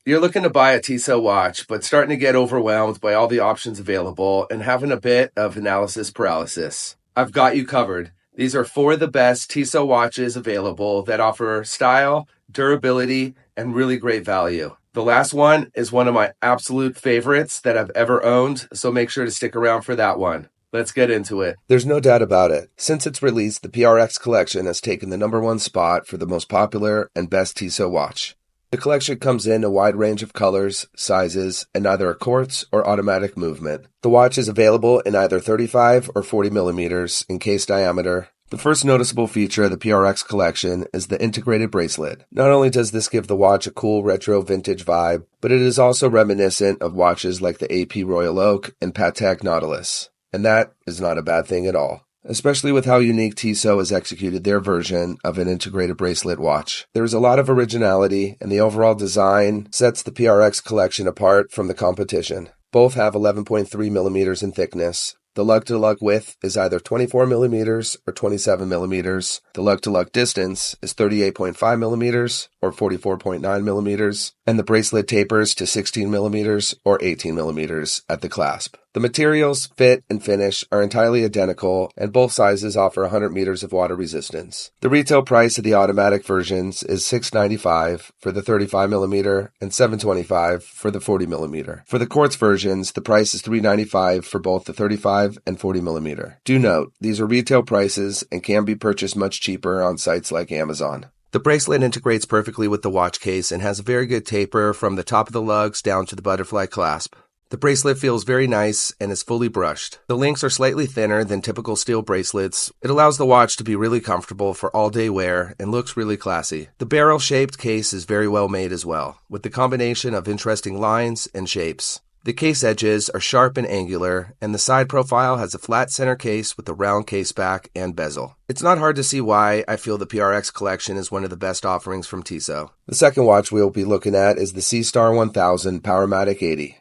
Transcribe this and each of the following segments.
You're looking to buy a Tissot watch, but starting to get overwhelmed by all the options available and having a bit of analysis paralysis. I've got you covered. These are 4 of the best Tissot watches available that offer style, durability, and really great value. The last one is one of my absolute favorites that I've ever owned, so make sure to stick around for that one. Let's get into it. There's no doubt about it. Since its release, the PRX Collection has taken the #1 spot for the most popular and best Tissot watch. The collection comes in a wide range of colors, sizes, and either a quartz or automatic movement. The watch is available in either 35 or 40 millimeters in case diameter. The first noticeable feature of the PRX Collection is the integrated bracelet. Not only does this give the watch a cool retro vintage vibe, but it is also reminiscent of watches like the AP Royal Oak and Patek Nautilus. And that is not a bad thing at all, especially with how unique Tissot has executed their version of an integrated bracelet watch. There is a lot of originality, and the overall design sets the PRX Collection apart from the competition. Both have 11.3 millimeters in thickness. The lug-to-lug width is either 24 millimeters or 27 millimeters. The lug-to-lug distance is 38.5 millimeters or 44.9 millimeters, and the bracelet tapers to 16 millimeters or 18 millimeters at the clasp. The materials, fit, and finish are entirely identical, and both sizes offer 100 meters of water resistance. The retail price of the automatic versions is $695 for the 35mm and $725 for the 40mm. For the quartz versions, the price is $395 for both the 35 and 40mm. Do note, these are retail prices and can be purchased much cheaper on sites like Amazon. The bracelet integrates perfectly with the watch case and has a very good taper from the top of the lugs down to the butterfly clasp. The bracelet feels very nice and is fully brushed. The links are slightly thinner than typical steel bracelets. It allows the watch to be really comfortable for all-day wear and looks really classy. The barrel-shaped case is very well made as well, with the combination of interesting lines and shapes. The case edges are sharp and angular, and the side profile has a flat center case with a round case back and bezel. It's not hard to see why I feel the PRX Collection is one of the best offerings from Tissot. The second watch we'll be looking at is the SEASTAR 1000 Powermatic 80.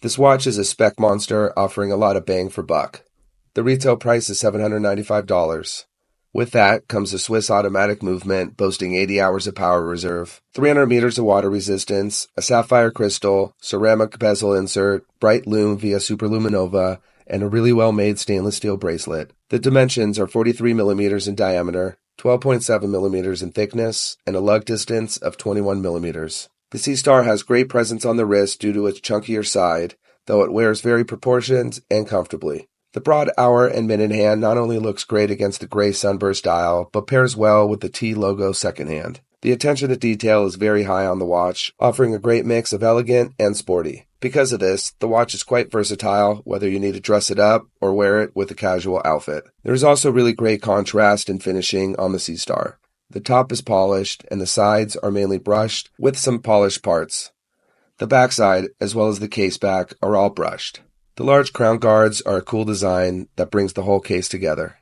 This watch is a spec monster offering a lot of bang for buck. The retail price is $795. With that comes a Swiss automatic movement boasting 80 hours of power reserve, 300 meters of water resistance, a sapphire crystal, ceramic bezel insert, bright lume via superluminova, and a really well-made stainless steel bracelet. The dimensions are 43 millimeters in diameter, 12.7 millimeters in thickness, and a lug distance of 21 millimeters. The SEASTAR has great presence on the wrist due to its chunkier side, though it wears very proportioned and comfortably. The broad hour and minute hand not only looks great against the gray sunburst dial, but pairs well with the T logo second hand. The attention to detail is very high on the watch, offering a great mix of elegant and sporty. Because of this, the watch is quite versatile, whether you need to dress it up or wear it with a casual outfit. There is also really great contrast and finishing on the SEASTAR. The top is polished, and the sides are mainly brushed with some polished parts. The backside, as well as the case back, are all brushed. The large crown guards are a cool design that brings the whole case together.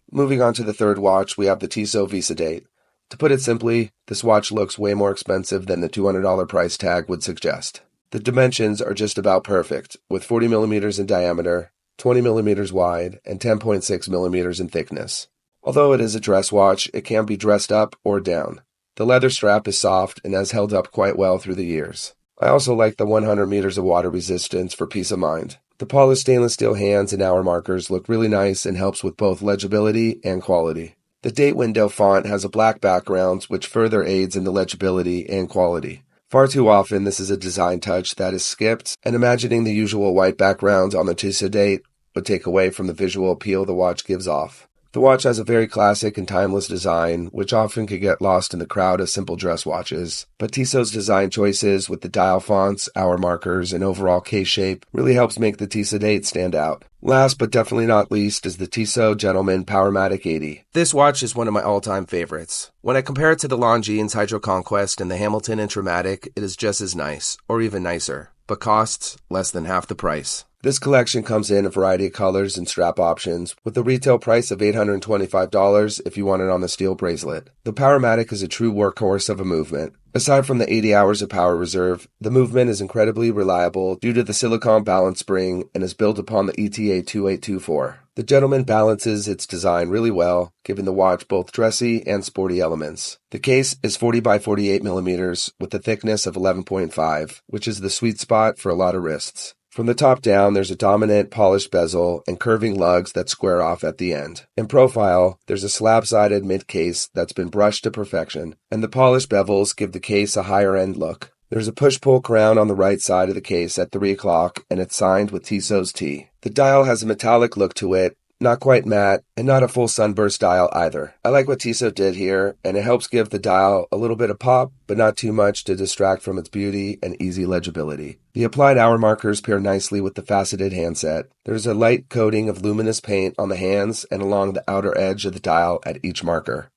Moving on to the third watch, we have the Tissot Visodate. To put it simply, this watch looks way more expensive than the $200 price tag would suggest. The dimensions are just about perfect, with 40 millimeters in diameter, 20 millimeters wide, and 10.6 millimeters in thickness. Although it is a dress watch, it can be dressed up or down. The leather strap is soft and has held up quite well through the years. I also like the 100 meters of water resistance for peace of mind. The polished stainless steel hands and hour markers look really nice and helps with both legibility and quality. The date window font has a black background which further aids in the legibility and quality. Far too often this is a design touch that is skipped, and imagining the usual white background on the Tissot Date would take away from the visual appeal the watch gives off. The watch has a very classic and timeless design, which often could get lost in the crowd of simple dress watches. But Tissot's design choices with the dial fonts, hour markers, and overall case shape really helps make the Tissot Date stand out. Last but definitely not least is the Tissot Gentleman Powermatic 80. This watch is one of my all-time favorites. When I compare it to the Longines Hydro Conquest and the Hamilton Intramatic, it is just as nice, or even nicer, but costs less than half the price. This collection comes in a variety of colors and strap options, with a retail price of $825 if you want it on the steel bracelet. The Powermatic is a true workhorse of a movement. Aside from the 80 hours of power reserve, the movement is incredibly reliable due to the silicone balance spring and is built upon the ETA 2824. The Gentleman balances its design really well, giving the watch both dressy and sporty elements. The case is 40 by 48 millimeters with a thickness of 11.5, which is the sweet spot for a lot of wrists. From the top down, there's a dominant polished bezel and curving lugs that square off at the end. In profile, there's a slab-sided mid-case that's been brushed to perfection, and the polished bevels give the case a higher-end look. There's a push-pull crown on the right side of the case at 3 o'clock, and it's signed with Tissot's T. The dial has a metallic look to it, not quite matte, and not a full sunburst dial either. I like what Tissot did here, and it helps give the dial a little bit of pop, but not too much to distract from its beauty and easy legibility. The applied hour markers pair nicely with the faceted handset. There's a light coating of luminous paint on the hands and along the outer edge of the dial at each marker.